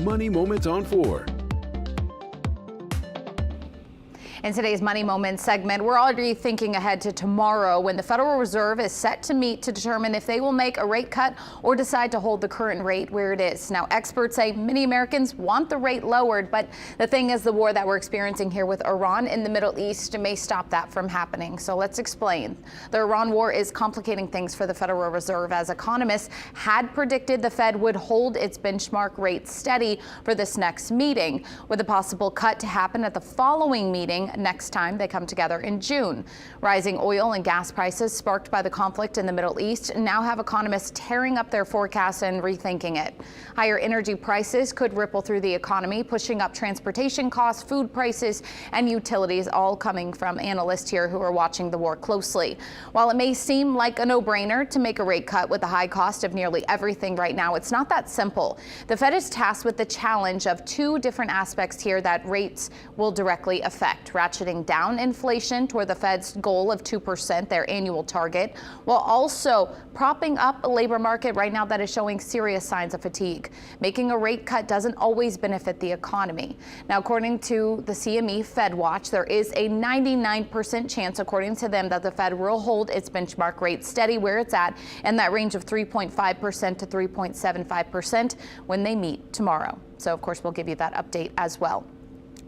Money Moment on 4. In today's Money Moment segment, we're already thinking ahead to tomorrow when the Federal Reserve is set to meet to determine if they will make a rate cut or decide to hold the current rate where it is. Now, experts say many Americans want the rate lowered, but the thing is the war that we're experiencing here with Iran in the Middle East may stop that from happening. So let's explain. The Iran war is complicating things for the Federal Reserve, as economists had predicted the Fed would hold its benchmark rate steady for this next meeting, with a possible cut to happen at the following meeting next time they come together in June. Rising oil and gas prices sparked by the conflict in the Middle East now have economists tearing up their forecasts and rethinking it. Higher energy prices could ripple through the economy, pushing up transportation costs, food prices, and utilities, all coming from analysts here who are watching the war closely. While it may seem like a no-brainer to make a rate cut with the high cost of nearly everything right now, it's not that simple. The Fed is tasked with the challenge of two different aspects here that rates will directly affect: ratcheting down inflation toward the Fed's goal of 2%, their annual target, while also propping up a labor market right now that is showing serious signs of fatigue. Making a rate cut doesn't always benefit the economy. Now, according to the CME FedWatch, there is a 99% chance, according to them, that the Fed will hold its benchmark rate steady where it's at in that range of 3.5% to 3.75% when they meet tomorrow. So, of course, we'll give you that update as well.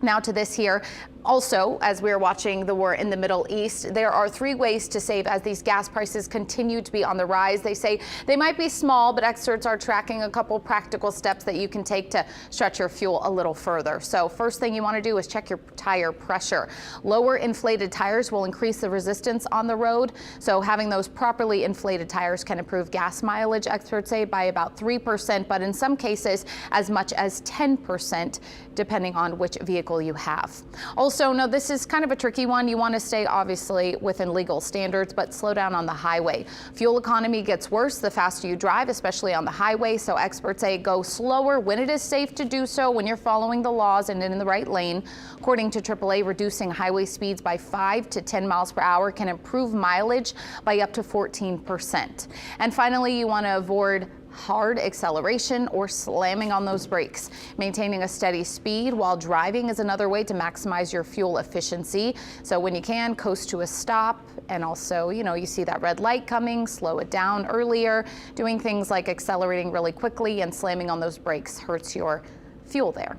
Now to this here. Also, as we're watching the war in the Middle East, there are three ways to save as these gas prices continue to be on the rise. They say they might be small, but experts are tracking a couple practical steps that you can take to stretch your fuel a little further. So first thing you want to do is check your tire pressure. Lower inflated tires will increase the resistance on the road. So having those properly inflated tires can improve gas mileage, experts say, by about 3%, but in some cases as much as 10%, depending on which vehicle you have. Also, no, this is kind of a tricky one. You want to stay obviously within legal standards, but slow down on the highway. Fuel economy gets worse the faster you drive, especially on the highway. So experts say go slower when it is safe to do so, when you're following the laws and in the right lane. According to AAA, reducing highway speeds by 5 to 10 miles per hour can improve mileage by up to 14%. And finally, you want to avoid hard acceleration or slamming on those brakes. Maintaining a steady speed while driving is another way to maximize your fuel efficiency. So when you can, coast to a stop, and also, you see that red light coming, slow it down earlier. Doing things like accelerating really quickly and slamming on those brakes hurts your fuel there.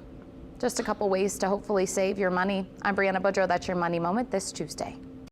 Just a couple ways to hopefully save your money. I'm Brianna Boudreau. That's your Money Moment this Tuesday.